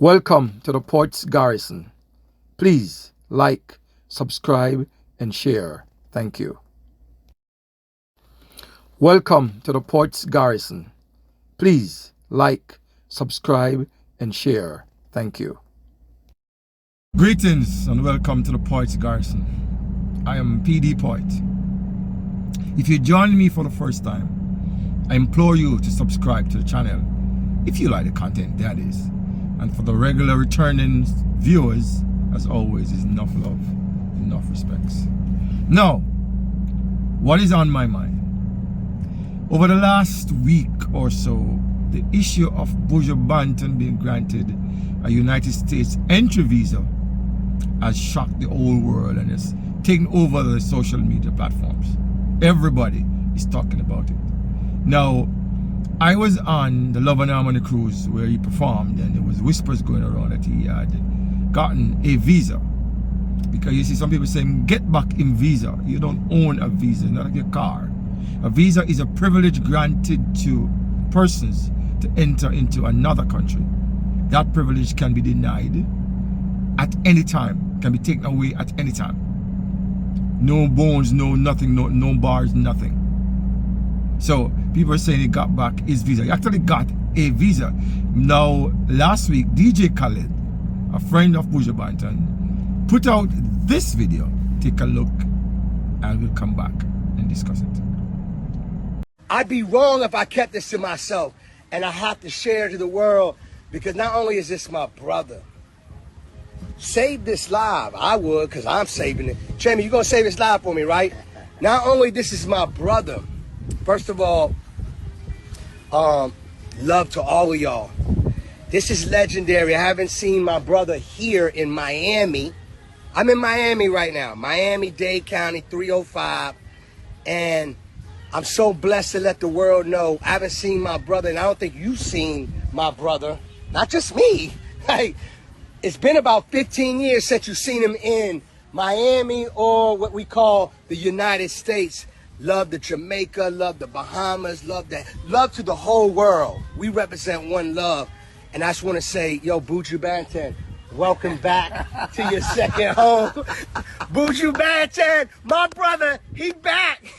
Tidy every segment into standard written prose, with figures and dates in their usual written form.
Welcome to the Ports Garrison. Please like, subscribe, and share. Thank you. Welcome to the Ports Garrison. Please like, subscribe, and share. Thank you. Greetings and welcome to the Ports Garrison. I am PD Poet. If you join me for the first time, I implore you to subscribe to the channel if you like the content, that is. And for the regular returning viewers, as always, is enough love, enough respects. Now, what is on my mind? Over the last week or so, the issue of Buju Banton being granted a United States entry visa has shocked the whole world and has taken over the social media platforms. Everybody is talking about it. Now, I was on the Love and Harmony cruise where he performed, and there was whispers going around that he had gotten a visa. Because you see some people saying, get back in visa. You don't own a visa, not like your car. A visa is a privilege granted to persons to enter into another country. That privilege can be denied at any time, can be taken away at any time. No bones, no nothing, no bars, nothing. So people are saying he got back his visa. He actually got a visa. Now, last week, DJ Khaled, a friend of Buju Banton, put out this video. Take a look and we'll come back and discuss it. I'd be wrong if I kept this to myself, and I have to share it to the world, because not only is this my brother. Save this live. I would, because I'm saving it. Jamie, you're going to save this live for me, right? Not only this is my brother. First of all, love to all of y'all. This is legendary. I haven't seen my brother here in Miami. I'm in Miami right now. Miami-Dade County, 305. And I'm so blessed to let the world know I haven't seen my brother, and I don't think you've seen my brother. Not just me. Like, it's been about 15 years since you've seen him in Miami or what we call the United States. Love to Jamaica, love the Bahamas, love to the whole world. We represent one love. And I just want to say, yo, Buju Banton, welcome back to your second home. Buju Banton, my brother, he back.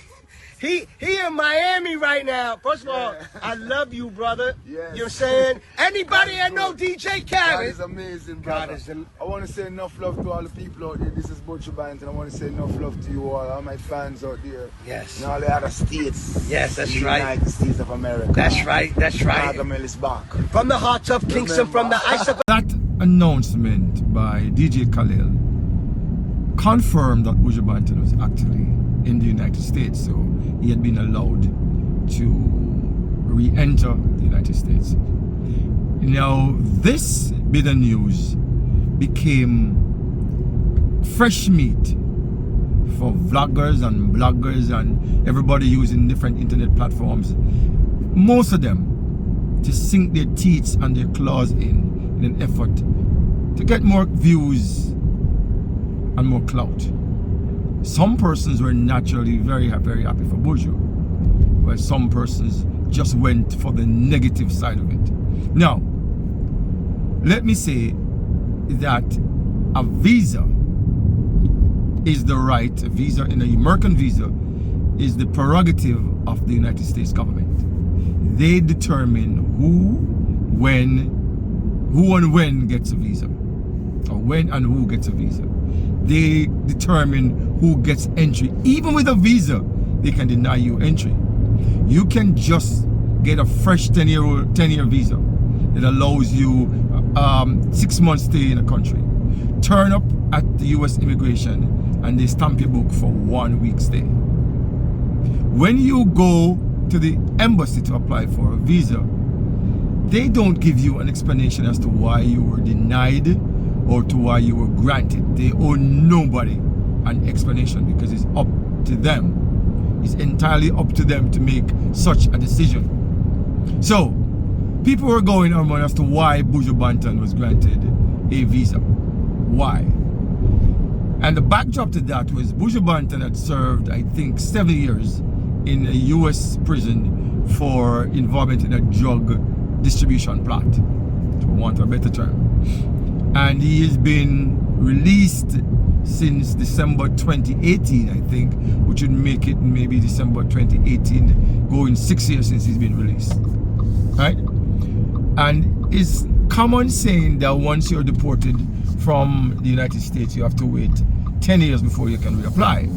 He in Miami right now. First of all, I love you, brother. Yes. You know what I'm saying? Anybody that know DJ Khaled? God is amazing, brother. God is I want to say enough love to all the people out there. This is Buju Banton. I want to say enough love to you all my fans out there. Yes. And all the other states. Yes, that's in the right. United States of America. That's right, that's right. Gargamel is back. From the heart of Kingston, from the ice of... That announcement by DJ Khaled confirmed that Buju Banton was actually in the United States, so he had been allowed to re-enter the United States. Now, this bit of news became fresh meat for vloggers and bloggers and everybody using different internet platforms, most of them to sink their teeth and their claws in an effort to get more views and more clout. Some persons were naturally very happy for Buju, while some persons just went for the negative side of it. Now, let me say that a visa is the right, a visa in an American visa is the prerogative of the United States government. They determine who and when gets a visa, or when and who gets a visa. They determine who gets entry. Even with a visa, they can deny you entry. You can just get a fresh 10-year visa that allows you 6 months stay in a country. Turn up at the US immigration and they stamp your book for 1 week stay. When you go to the embassy to apply for a visa, they don't give you an explanation as to why you were denied or to why you were granted. They owe nobody an explanation because it's up to them. It's entirely up to them to make such a decision. So, people were going on as to why Buju Banton was granted a visa. Why? And the backdrop to that was Buju Banton had served, I think, 7 years in a US prison for involvement in a drug distribution plot, for want of a better term. and he has been released since December 2018, I think, which would make it maybe December 2018, going 6 years since he's been released, right? And it's common saying that once you're deported from the United States, you have to wait 10 years before you can reapply.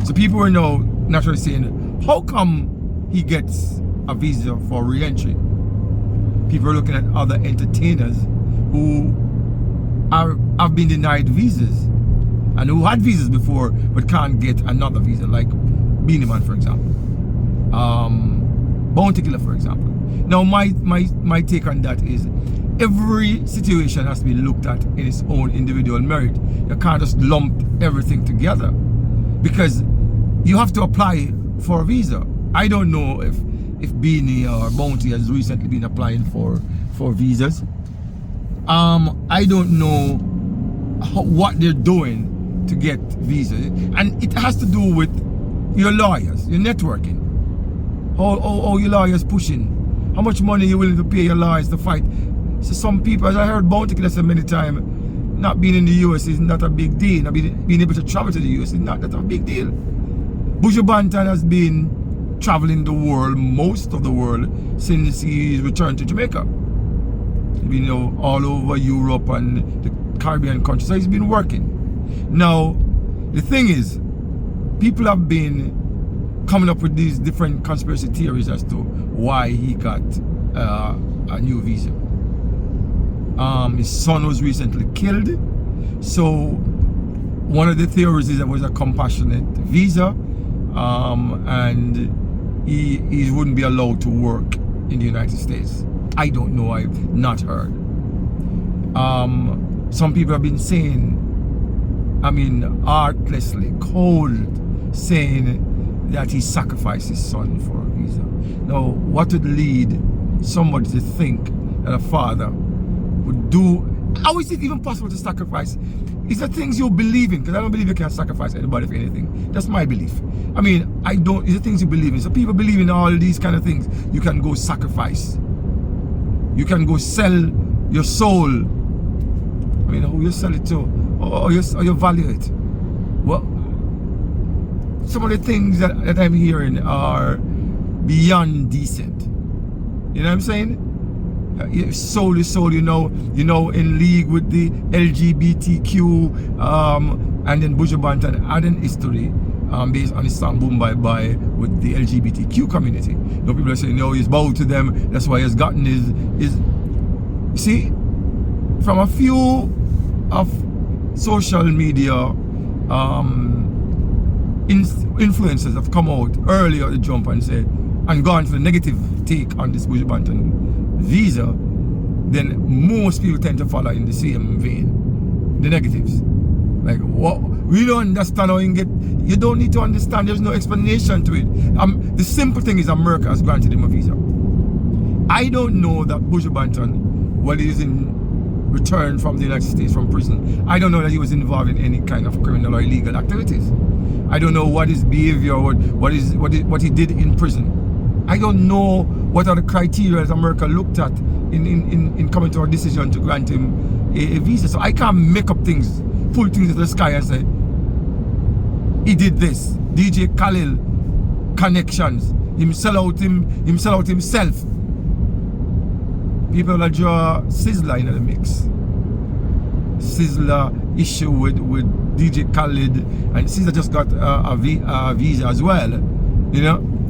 So people are now naturally saying, how come he gets a visa for re-entry? People are looking at other entertainers who have been denied visas and who had visas before but can't get another visa, like Beenie Man, for example, Bounty Killer, for example. Now my take on that is every situation has to be looked at in its own individual merit. You can't just lump everything together, because you have to apply for a visa. I don't know if Beenie or Bounty has recently been applying for visas. I don't know what they're doing to get visas, and it has to do with your lawyers, your networking. How your lawyers pushing, how much money you're willing to pay your lawyers to fight. So some people, as I heard Bounty Killer say many times, not being in the US is not a big deal. Not being able to travel to the US is not that a big deal. Buju Banton has been traveling the world, most of the world, since he returned to Jamaica. He's been all over Europe and the Caribbean countries, so he's been working. Now, the thing is, people have been coming up with these different conspiracy theories as to why he got a new visa. His son was recently killed, so one of the theories is that it was a compassionate visa, and he wouldn't be allowed to work in the United States. I don't know, I've not heard. Some people have been saying, artlessly, cold, saying that he sacrificed his son for a visa. Now, what would lead somebody to think that a father would do? How is it even possible to sacrifice? It's the things you believe in, because I don't believe you can sacrifice anybody for anything. That's my belief. It's the things you believe in. So people believe in all these kind of things. You can go sacrifice. You can go sell your soul. Who you sell it to, or you value it. Well, some of the things that I'm hearing are beyond decent. You know what I'm saying? Soul is soul, in league with the LGBTQ, and then Buju Banton had an history based on his song Boom Bye Bye with the LGBTQ community. People are saying, he's bowed to them, that's why he's gotten his see, from a few of social media influencers have come out earlier to jump and say, and gone for the negative take on this Buju Banton visa, then most people tend to follow in the same vein, the negatives. Like, what? We don't understand how you don't need to understand, there's no explanation to it. The simple thing is America has granted him a visa. I don't know that Buju Banton, while he's in return from the United States from prison, I don't know that he was involved in any kind of criminal or illegal activities. I don't know what his behavior, what he did in prison. I don't know what are the criteria that America looked at in coming to a decision to grant him a visa. So I can't make up things, pull things into the sky and say, he did this. DJ Khalil connections. Him sell out himself. People that draw Sizzler into the mix. Sizzler issue with DJ Khalid, and Sizzler just got a visa as well.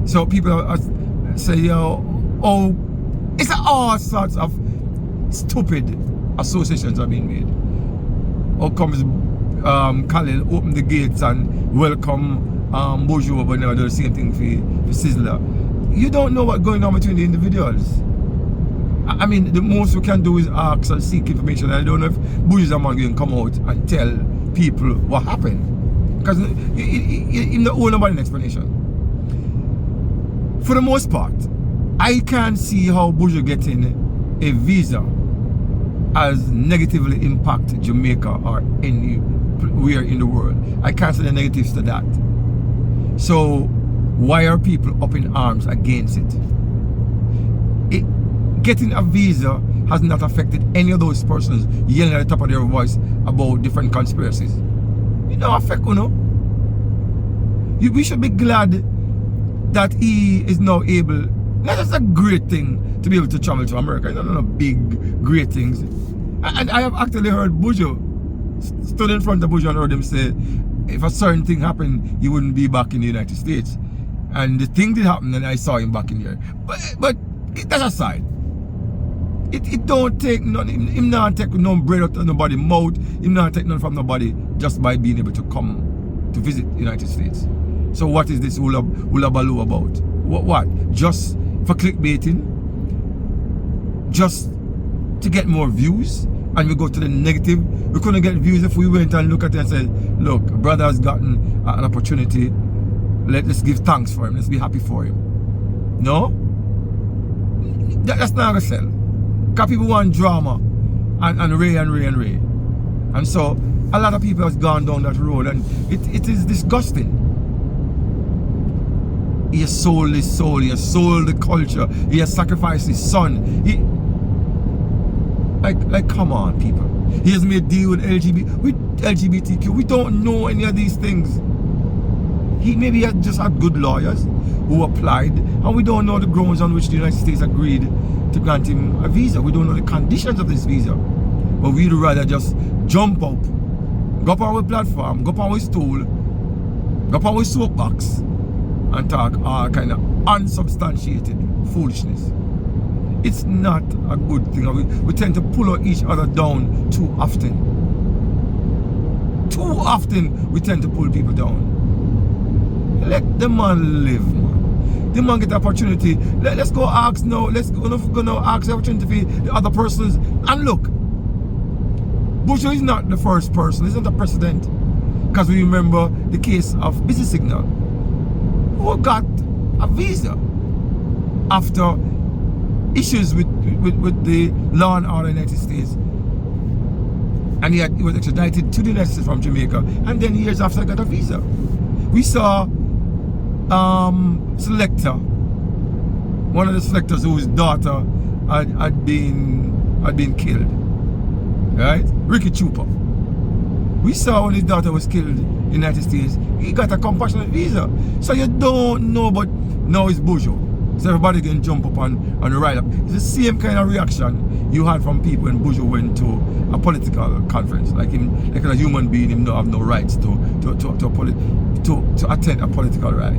So people say, it's all sorts of stupid associations are being made. How comes Khalil open the gates and welcome Buju, but never do the same thing for Sizzler? You don't know what's going on between the individuals. The most we can do is ask and seek information. I don't know if Buju's a man can come out and tell people what happened, because he don't owe nobody an explanation. For the most part, I can't see how Buju getting a visa has negatively impacted Jamaica or anywhere in the world. I can't see the negatives to that. So why are people up in arms against it? Getting a visa has not affected any of those persons yelling at the top of their voice about different conspiracies. It don't affect you, know. We should be glad that he is now able. That's a great thing to be able to travel to America. It's not a big, great things. And I have actually heard Buju stood in front of Buju and heard him say, if a certain thing happened, he wouldn't be back in the United States. And the thing did happen, and I saw him back in here. But that's aside. It don't take nothing. Him not take no bread out of nobody's mouth. Him not take nothing from nobody just by being able to come to visit the United States. So what is this hula baloo about? What? Just for clickbaiting? Just to get more views? And we go to the negative? We couldn't get views if we went and look at it and said, look, brother has gotten an opportunity. Let's give thanks for him. Let's be happy for him. No? That's not going to sell. Because people want drama and Ray. And so a lot of people has gone down that road, and it is disgusting. He has sold his soul, he has sold the culture, he has sacrificed his son. Like come on, people. He has made a deal with LGBTQ. We don't know any of these things. He maybe has just had good lawyers who applied, and we don't know the grounds on which the United States agreed to grant him a visa. We don't know the conditions of this visa. But we'd rather just jump up, go up on our platform, go up on our stool, go up on our soapbox, and talk all kind of unsubstantiated foolishness. It's not a good thing. We tend to pull each other down too often. Too often we tend to pull people down. Let the man live, man. The man get the opportunity. Let's go ask now. Let's go now ask the opportunity for the other persons. And look, Buju is not the first person. He's not a precedent. Because we remember the case of Busy Signal, who got a visa after issues with the law and order in the United States. And he was extradited to the United States from Jamaica. And then years after, got a visa. We saw Selector, one of the selectors whose daughter had been killed, right? Ricky Chupa. We saw when his daughter was killed in the United States, he got a compassionate visa. So you don't know, but now it's Buju. So everybody can jump up and ride up. It's the same kind of reaction you had from people when Buju went to a political conference. Like a human being, him don't have no rights to attend a political rally.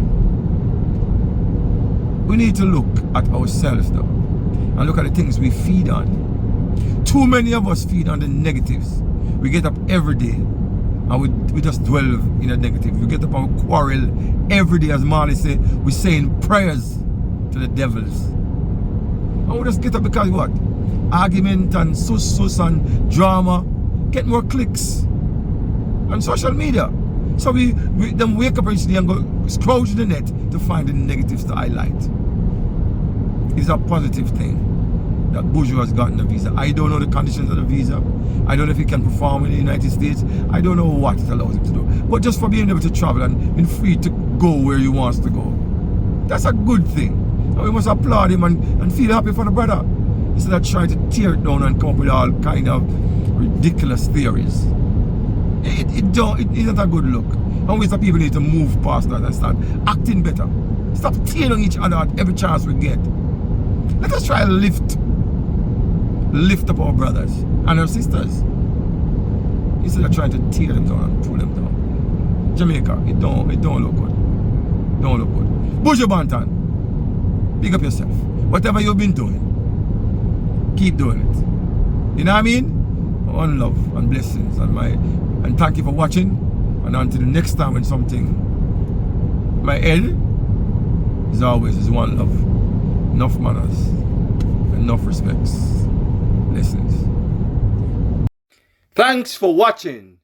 We need to look at ourselves though, and look at the things we feed on. Too many of us feed on the negatives. We get up every day and we just dwell in the negative. We get up and quarrel every day, as Marley said. We're saying prayers to the devils. And we just get up because what? Argument and sus and drama get more clicks on social media. So we then wake up each day and go scroll to the net to find the negatives to highlight. It's a positive thing that Buju has gotten a visa. I don't know the conditions of the visa. I don't know if he can perform in the United States. I don't know what it allows him to do. But just for being able to travel and being free to go where he wants to go, that's a good thing. And we must applaud him and feel happy for the brother, instead of trying to tear it down and come up with all kind of ridiculous theories. It's not a good look. And we as people need to move past that and start acting better. Stop tearing each other at every chance we get. Let us try to lift up our brothers and our sisters, instead of trying to tear them down and pull them down. Jamaica, it don't look good. Don't look good. Buju Banton, pick up yourself. Whatever you've been doing, keep doing it. You know what I mean? One love and blessings and thank you for watching. And until the next time when something, my head is always one love, enough manners, enough respects. Blessings. Thanks for watching.